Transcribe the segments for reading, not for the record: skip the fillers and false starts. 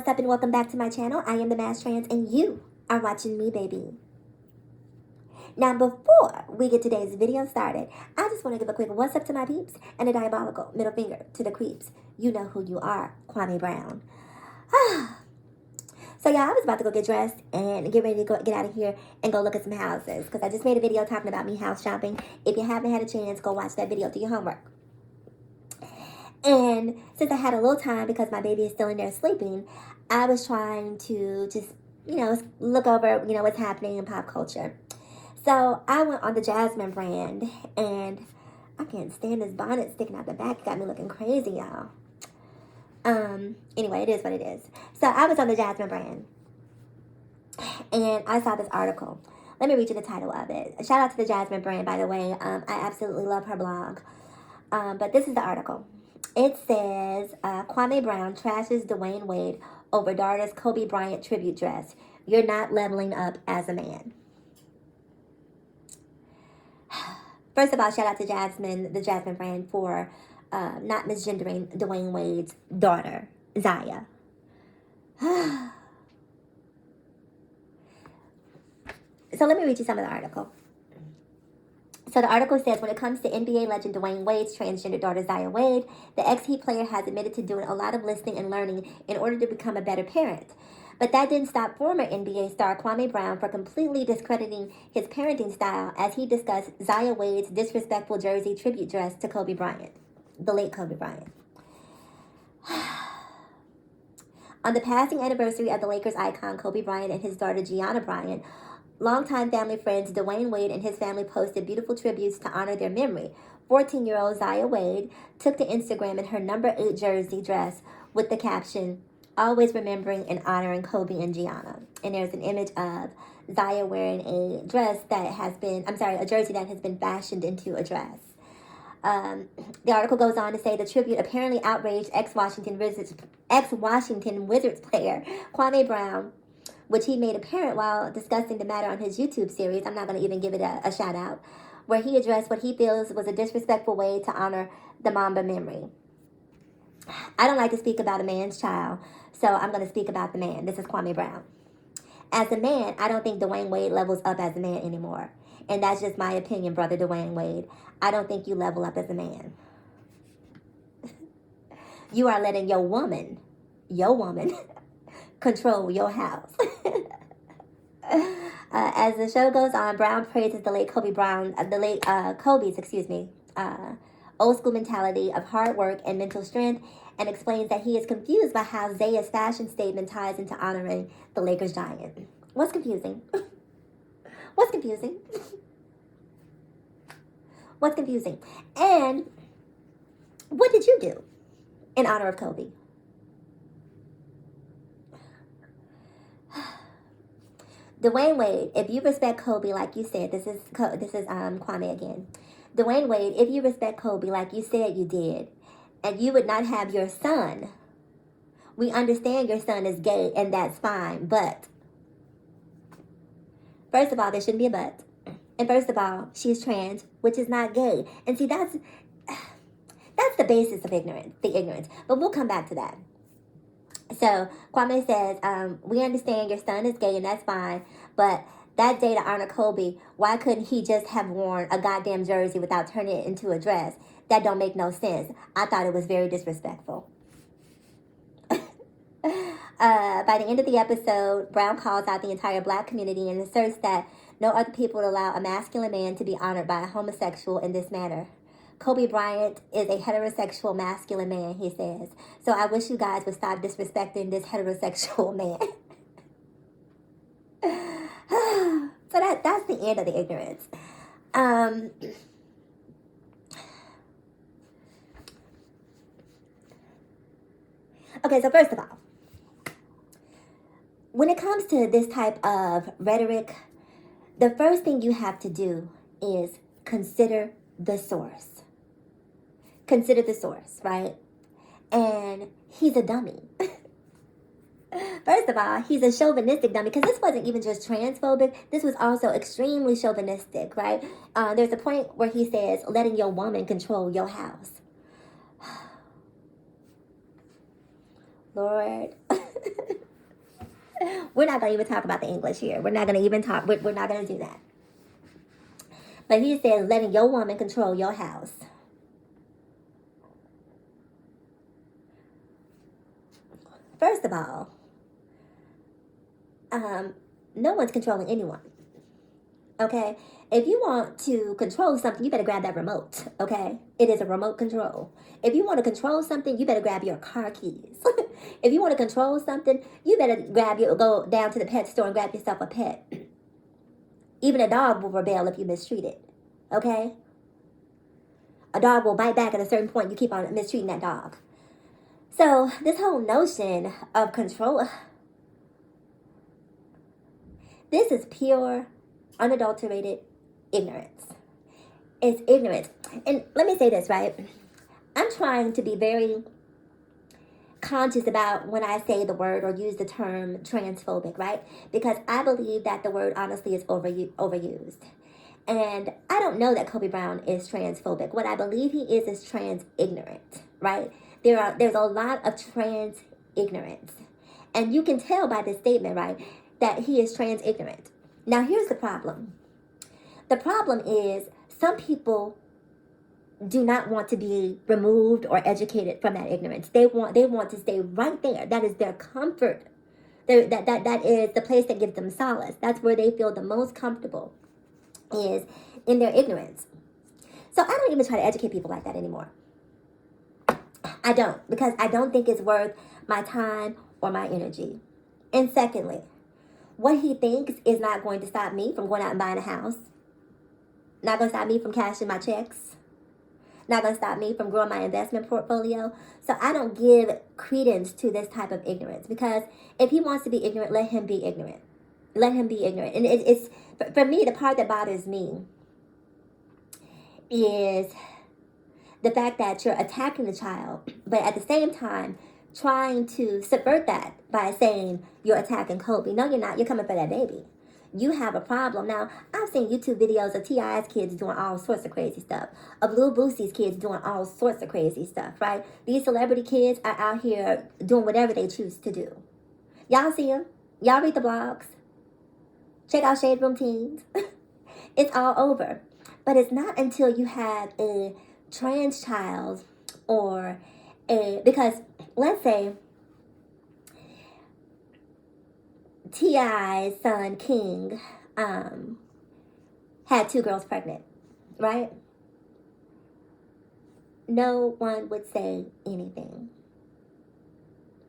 What's up and welcome back to my channel. I am the Mass Trans and you are watching me, baby. Now, before we get today's video started, I just want to give a quick what's up to my peeps and a diabolical middle finger to the creeps. You know who you are, Kwame Brown. So yeah, I was about to go get dressed and get ready to get out of here and go look at some houses because I just made a video talking about me house shopping. If you haven't had a chance, go watch that video, do your homework. And since I had a little time because my baby is still in there sleeping, I was trying to just, look over, what's happening in pop culture. So I went on the Jasmine brand, and I can't stand this bonnet sticking out the back. It got me looking crazy, y'all. Anyway, it is what it is. So I was on the Jasmine brand, and I saw this article. Let me read you the title of it. Shout out to the Jasmine brand, by the way. I absolutely love her blog. But this is the article. It says, Kwame Brown trashes Dwayne Wade over daughter's Kobe Bryant tribute dress. You're not leveling up as a man. First of all, shout out to Jasmine, the Jasmine brand, for not misgendering Dwayne Wade's daughter, Zaya. So let me read you some of the article. So the article says, when it comes to NBA legend Dwayne Wade's transgender daughter Zaya Wade, the ex-Heat player has admitted to doing a lot of listening and learning in order to become a better parent. But that didn't stop former NBA star Kwame Brown from completely discrediting his parenting style as he discussed Zaya Wade's disrespectful jersey tribute dress to Kobe Bryant, the late Kobe Bryant. On the passing anniversary of the Lakers icon Kobe Bryant and his daughter Gianna Bryant, longtime family friends Dwayne Wade and his family posted beautiful tributes to honor their memory. 14-year-old Zaya Wade took to Instagram in her number 8 jersey dress with the caption, "Always remembering and honoring Kobe and Gianna." And there's an image of Zaya wearing a jersey that has been fashioned into a dress. The article goes on to say the tribute apparently outraged ex-Washington Wizards player Kwame Brown, which he made apparent while discussing the matter on his YouTube series. I'm not going to even give it a shout out, where he addressed what he feels was a disrespectful way to honor the Mamba memory. I don't like to speak about a man's child, so I'm going to speak about the man. This is Kwame Brown. As a man, I don't think Dwayne Wade levels up as a man anymore. And that's just my opinion, brother Dwayne Wade. I don't think you level up as a man. You are letting your woman, control your house. As the show goes on, Brown praises the late Kobe's old school mentality of hard work and mental strength, and explains that he is confused by how Zaya's fashion statement ties into honoring the Lakers giant. What's confusing? What's confusing? What's confusing? And what did you do in honor of Kobe? Dwayne Wade, if you respect Kobe like you said, this is Kwame again. Dwayne Wade, if you respect Kobe like you said you did, and you would not have your son, we understand your son is gay and that's fine, but first of all, there shouldn't be a but. And first of all, she's trans, which is not gay. And see, that's the basis of the ignorance. But we'll come back to that. So Kwame says, we understand your son is gay and that's fine, but that day to honor Kobe, why couldn't he just have worn a goddamn jersey without turning it into a dress? That don't make no sense. I thought it was very disrespectful. By the end of the episode, Brown calls out the entire black community and asserts that no other people would allow a masculine man to be honored by a homosexual in this manner. Kobe Bryant is a heterosexual masculine man, he says. So I wish you guys would stop disrespecting this heterosexual man. So that's the end of the ignorance. Okay, so first of all, when it comes to this type of rhetoric, the first thing you have to do is consider the source. Consider the source, right? And he's a dummy. First of all, he's a chauvinistic dummy, because this wasn't even just transphobic. This was also extremely chauvinistic, right? There's a point where he says, letting your woman control your house. Lord. We're not going to even talk about the English here. We're not going to even talk. We're not going to do that. But he says letting your woman control your house. First of all, no one's controlling anyone. Okay? If you want to control something, you better grab that remote. Okay? It is a remote control. If you want to control something, you better grab your car keys. If you want to control something, you better go down to the pet store and grab yourself a pet. Even a dog will rebel if you mistreat it. Okay? A dog will bite back at a certain point. You keep on mistreating that dog. So this whole notion of control, this is pure, unadulterated ignorance. It's ignorance. And let me say this, right? I'm trying to be very conscious about when I say the word or use the term transphobic, right? Because I believe that the word honestly is overused. And I don't know that Kobe Bryant is transphobic. What I believe he is trans ignorant, right? There's a lot of trans ignorance. And you can tell by this statement, right, that he is trans ignorant. Now here's the problem. The problem is some people do not want to be removed or educated from that ignorance. They want to stay right there. That is their comfort. That is the place that gives them solace. That's where they feel the most comfortable, is in their ignorance. So I don't even try to educate people like that anymore. I don't, because I don't think it's worth my time or my energy. And secondly, what he thinks is not going to stop me from going out and buying a house. Not going to stop me from cashing my checks. Not going to stop me from growing my investment portfolio. So I don't give credence to this type of ignorance, because if he wants to be ignorant, let him be ignorant. Let him be ignorant. And it's for me, the part that bothers me is the fact that you're attacking the child, but at the same time trying to subvert that by saying you're attacking Kobe. No, you're not. You're coming for that baby. You have a problem. Now, I've seen YouTube videos of T.I.'s kids doing all sorts of crazy stuff, of Lil Boosie's kids doing all sorts of crazy stuff, right? These celebrity kids are out here doing whatever they choose to do. Y'all see them? Y'all read the blogs? Check out Shade Room Teens. It's all over. But it's not until you have a trans child or because let's say T.I.'s son King had 2 girls pregnant, right? No one would say anything,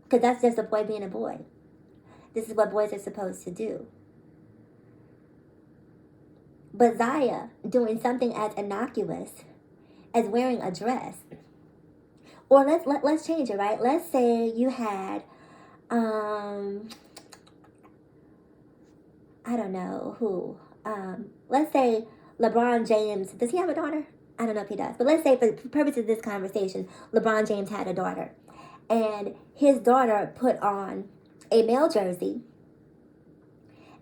because that's just a boy being a boy. This is what boys are supposed to do. But Zaya doing something as innocuous as wearing a dress, or let's change it, right? Let's say you had I don't know who. Let's say LeBron James. Does he have a daughter? I don't know if he does. But let's say for the purpose of this conversation, LeBron James had a daughter. And his daughter put on a male jersey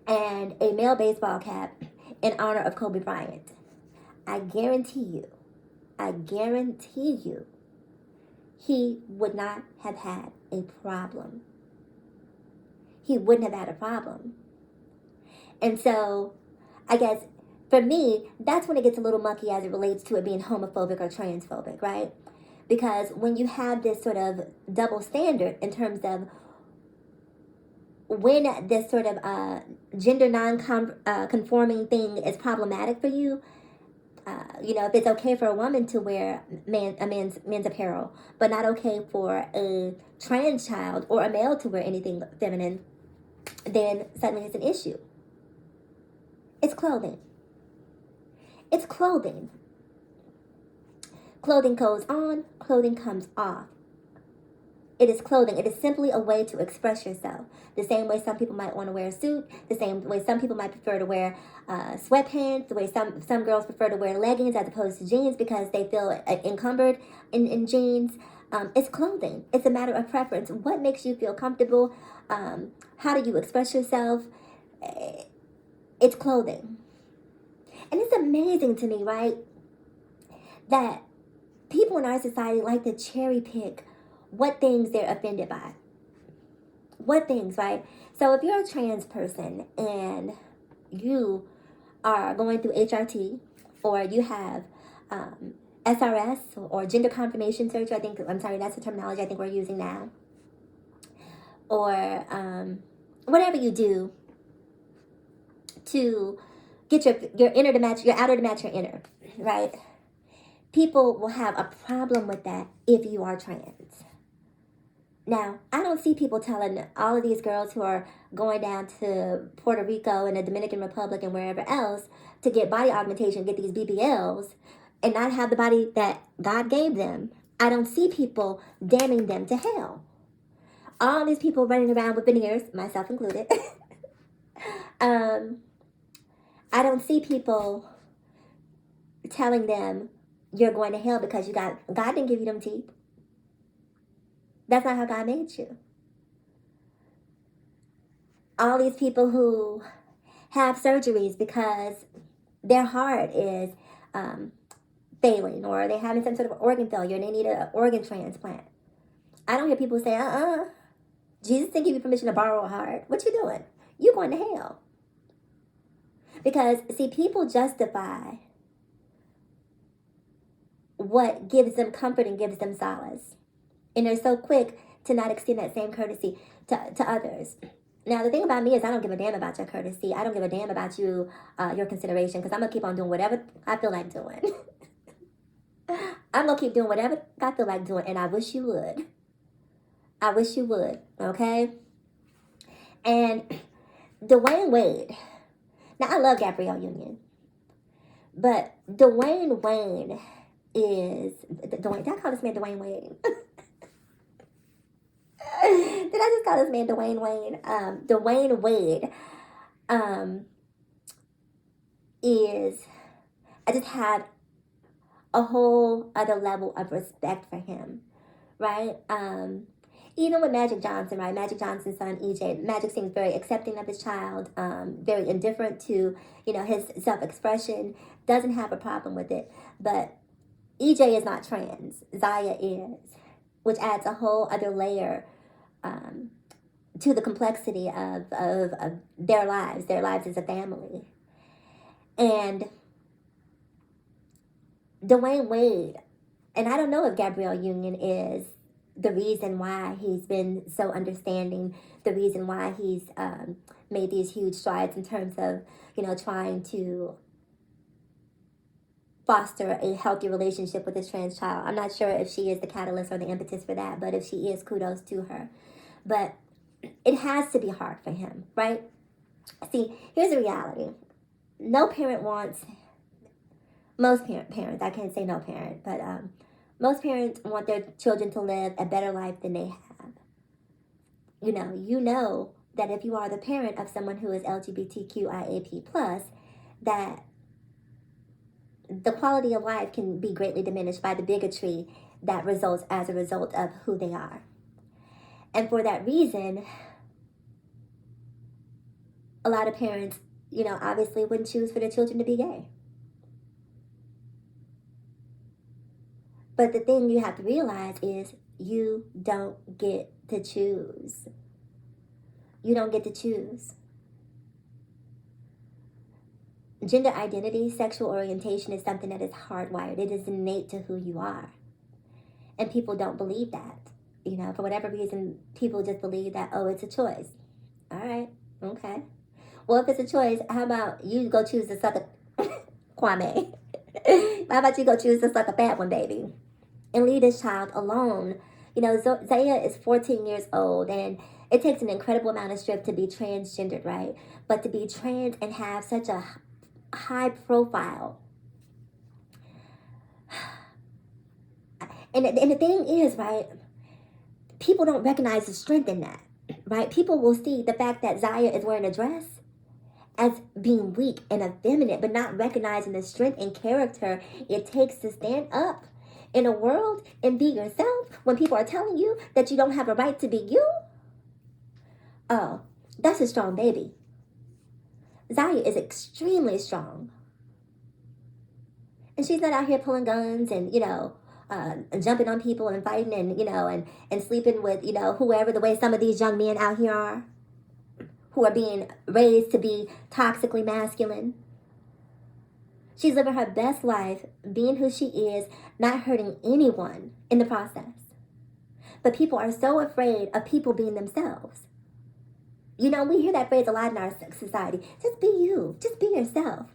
and a male baseball cap in honor of Kobe Bryant. I guarantee you, he would not have had a problem. He wouldn't have had a problem. And so, I guess, for me, that's when it gets a little mucky as it relates to it being homophobic or transphobic, right? Because when you have this sort of double standard in terms of when this sort of gender non-conforming thing is problematic for you, if it's okay for a woman to wear men's apparel, but not okay for a trans child or a male to wear anything feminine, then suddenly it's an issue. It's clothing. It's clothing. Clothing goes on, clothing comes off. It is clothing. It is simply a way to express yourself. The same way some people might want to wear a suit, the same way some people might prefer to wear sweatpants, the way some girls prefer to wear leggings as opposed to jeans because they feel encumbered in jeans. It's clothing. It's a matter of preference. What makes you feel comfortable? How do you express yourself? It's clothing. And it's amazing to me, right, that people in our society like to cherry pick what things they're offended by. What things, right? So if you're a trans person and you are going through HRT, or you have SRS, or gender confirmation surgery, I'm sorry, that's the terminology I think we're using now, or whatever you do to get your inner to match your outer to match your inner, right? People will have a problem with that if you are trans. Now, I don't see people telling all of these girls who are going down to Puerto Rico and the Dominican Republic and wherever else to get body augmentation, get these BBLs, and not have the body that God gave them. I don't see people damning them to hell. All these people running around with veneers, myself included. I don't see people telling them you're going to hell because God didn't give you them teeth. That's not how God made you. All these people who have surgeries because their heart is failing, or they're having some sort of organ failure and they need an organ transplant. I don't hear people say, Jesus didn't give you permission to borrow a heart. What you doing? You going to hell. Because, see, people justify what gives them comfort and gives them solace. And they're so quick to not extend that same courtesy to others. Now, the thing about me is I don't give a damn about your courtesy. I don't give a damn about you, your consideration, because I'm going to keep on doing whatever I feel like doing. I'm going to keep doing whatever I feel like doing, and I wish you would. I wish you would, okay? And Dwayne Wade. Now, I love Gabrielle Union. But Dwayne Wayne is... Did I call this man Dwayne Wade? Did I just call this man Dwayne Wayne? Dwayne Wade is... I just have a whole other level of respect for him, right? Even with Magic Johnson, right? Magic Johnson's son, EJ. Magic seems very accepting of his child, very indifferent to, his self-expression, doesn't have a problem with it. But EJ is not trans. Zaya is, which adds a whole other layer to the complexity of their lives as a family. And Dwayne Wade, and I don't know if Gabrielle Union is the reason why he's been so understanding, the reason why he's made these huge strides in terms of, trying to foster a healthy relationship with his trans child. I'm not sure if she is the catalyst or the impetus for that, but if she is, kudos to her. But it has to be hard for him, right? See, here's the reality. No parent wants, most parents, I can't say no parent, but most parents want their children to live a better life than they have. You know that if you are the parent of someone who is LGBTQIAP+, that the quality of life can be greatly diminished by the bigotry that results as a result of who they are. And for that reason, a lot of parents, obviously wouldn't choose for their children to be gay. But the thing you have to realize is you don't get to choose. You don't get to choose. Gender identity, sexual orientation is something that is hardwired. It is innate to who you are. And people don't believe that. For whatever reason, people just believe that, it's a choice. All right, okay. Well, if it's a choice, how about you go choose to suck a... Kwame. How about you go choose to suck a fat one, baby? And leave this child alone. Zaya is 14 years old, and it takes an incredible amount of strength to be transgendered, right? But to be trans and have such a high profile. And the thing is, right, people don't recognize the strength in that, right? People will see the fact that Zaya is wearing a dress as being weak and effeminate, but not recognizing the strength and character it takes to stand up in a world and be yourself when people are telling you that you don't have a right to be you. Oh, that's a strong baby. Zaya is extremely strong. And she's not out here pulling guns and, jumping on people and fighting and, and sleeping with, whoever, the way some of these young men out here are, who are being raised to be toxically masculine. She's living her best life, being who she is, not hurting anyone in the process. But people are so afraid of people being themselves. We hear that phrase a lot in our society. Just be you. Just be yourself.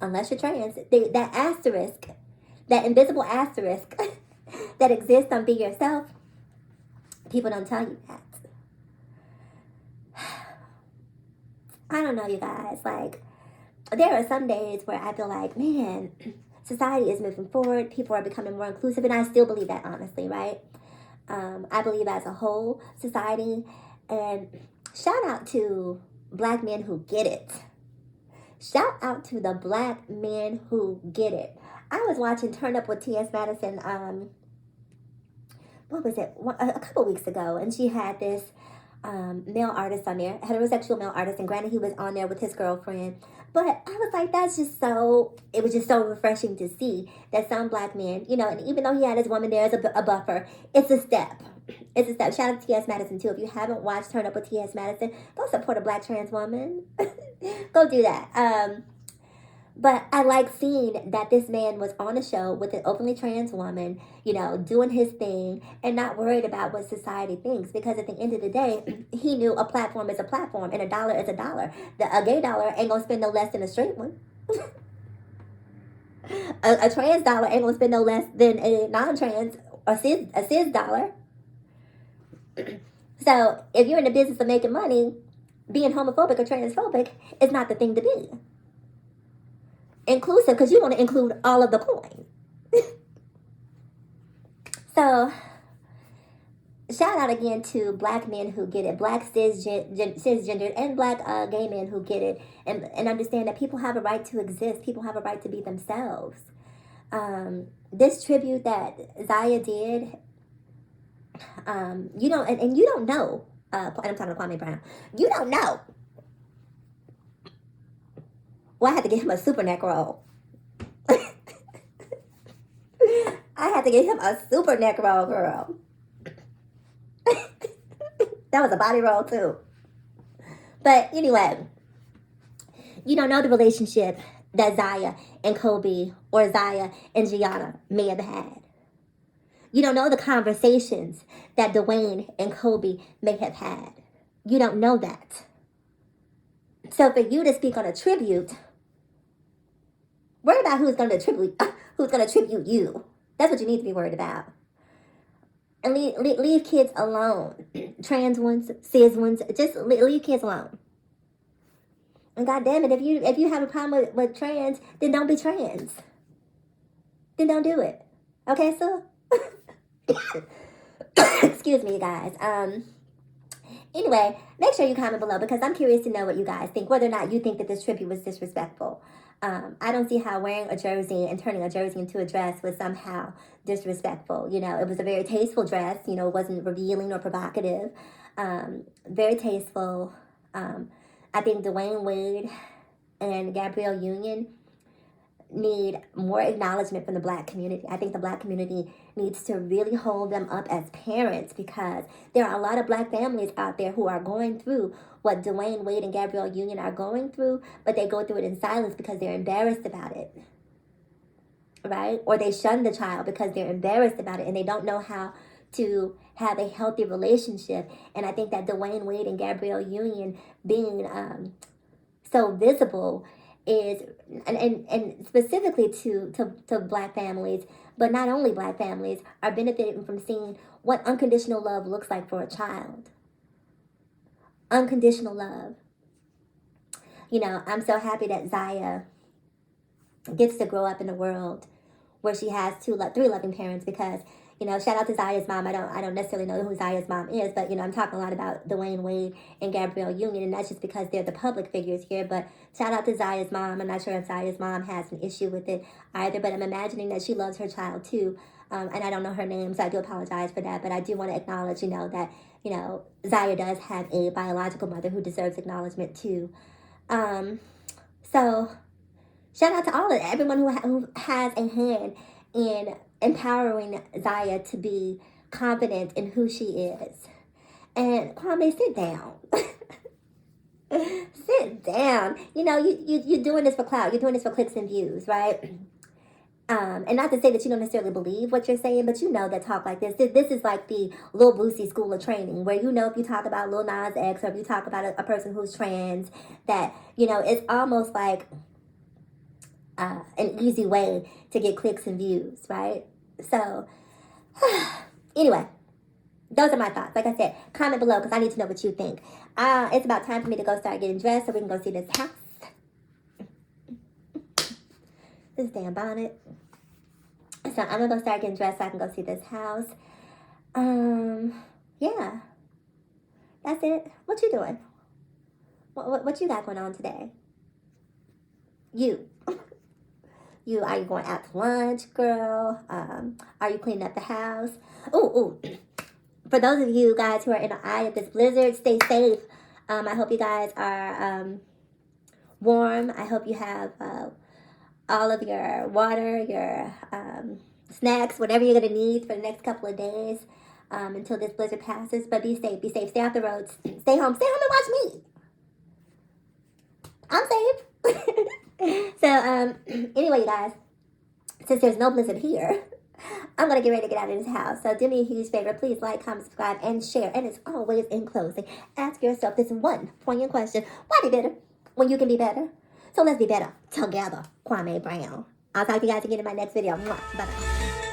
Unless you're trans. That asterisk, that invisible asterisk that exists on be yourself, people don't tell you that. I don't know, you guys. Like, there are some days where I feel like, man, society is moving forward. People are becoming more inclusive. And I still believe that, honestly, right? I believe as a whole society. And shout out to black men who get it. Shout out to the black men who get it. I was watching Turn Up with T.S. Madison, what was it, a couple weeks ago, and she had this male artist on there, heterosexual male artist, and granted he was on there with his girlfriend, but I was like, it was just so refreshing to see that some black men, and even though he had his woman there as a buffer, it's a step. It's a step. Shout out to T.S. Madison, too. If you haven't watched Turn Up with T.S. Madison, go support a black trans woman. Go do that. But I like seeing that this man was on a show with an openly trans woman, doing his thing and not worried about what society thinks. Because at the end of the day, he knew a platform is a platform and a dollar is a dollar. A gay dollar ain't going to spend no less than a straight one. a trans dollar ain't going to spend no less than a non-trans or a cis dollar. So if you're in the business of making money, being homophobic or transphobic is not the thing to be. Inclusive, because you want to include all of the coin. So, shout out again to black men who get it, black cisgendered and black gay men who get it, and understand that people have a right to exist. People have a right to be themselves. This tribute that Zaya did, you don't know. I'm talking to Kwame Brown. You don't know. Well, I had to give him a super neck roll. I had to give him a super neck roll, girl. That was a body roll, too. But anyway, you don't know the relationship that Zaya and Kobe or Zaya and Gianna may have had. You don't know the conversations that Dwayne and Kobe may have had. You don't know that. So for you to speak on a tribute, worry about who's going to tribute you. That's what you need to be worried about. And leave kids alone. Trans ones, cis ones, just leave kids alone. And God damn it, if you have a problem with trans, then don't be trans. Then don't do it. Okay, so excuse me, you guys. Anyway, make sure you comment below because I'm curious to know what you guys think, whether or not you think that this tribute was disrespectful. I don't see how wearing a jersey and turning a jersey into a dress was somehow disrespectful. It was a very tasteful dress. It wasn't revealing or provocative. Very tasteful. I think Dwayne Wade and Gabrielle Union need more acknowledgement from the black community. I think the black community needs to really hold them up as parents because there are a lot of black families out there who are going through what Dwayne Wade and Gabrielle Union are going through, but they go through it in silence because they're embarrassed about it, right? Or they shun the child because they're embarrassed about it and they don't know how to have a healthy relationship. And I think that Dwayne Wade and Gabrielle Union being so visible is, and specifically to black families, but not only black families, are benefiting from seeing what unconditional love looks like for a child. Unconditional love. I'm so happy that Zaya gets to grow up in a world where she has three loving parents because, shout out to Zaya's mom. I don't necessarily know who Zaya's mom is, but, I'm talking a lot about Dwayne Wade and Gabrielle Union, and that's just because they're the public figures here, but shout out to Zaya's mom. I'm not sure if Zaya's mom has an issue with it either, but I'm imagining that she loves her child too, and I don't know her name, so I do apologize for that, but I do want to acknowledge, that, Zaya does have a biological mother who deserves acknowledgement too. So shout out to everyone who has a hand in empowering Zaya to be confident in who she is. And Kwame, sit down. Sit down. You know, you're doing this for clout. You're doing this for clicks and views, right? And not to say that you don't necessarily believe what you're saying, but you know that talk like this is like the Lil Boosie school of training, where you know if you talk about Lil Nas X or if you talk about a person who's trans, that, you know, it's almost like an easy way to get clicks and views, right? So, anyway, those are my thoughts. Like I said, comment below because I need to know what you think. It's about time for me to go start getting dressed so we can go see this house. This damn bonnet. So I'm gonna go start getting dressed so I can go see this house. Yeah. That's it. What you doing? What you got going on today? You. Are you going out to lunch, girl? Are you cleaning up the house? Ooh. For those of you guys who are in the eye of this blizzard, stay safe. I hope you guys are warm. I hope you have all of your water, your snacks, whatever you're going to need for the next couple of days until this blizzard passes. But be safe. Stay off the roads. Stay home. Stay home and watch me. I'm safe. So, anyway, you guys, since there's no blizzard here, I'm going to get ready to get out of this house. So do me a huge favor. Please like, comment, subscribe, and share. And as always, in closing, ask yourself this one poignant question. Why be better when you can be better? So let's be better together. Kwame Brown. I'll talk to you guys again in my next video. Bye-bye.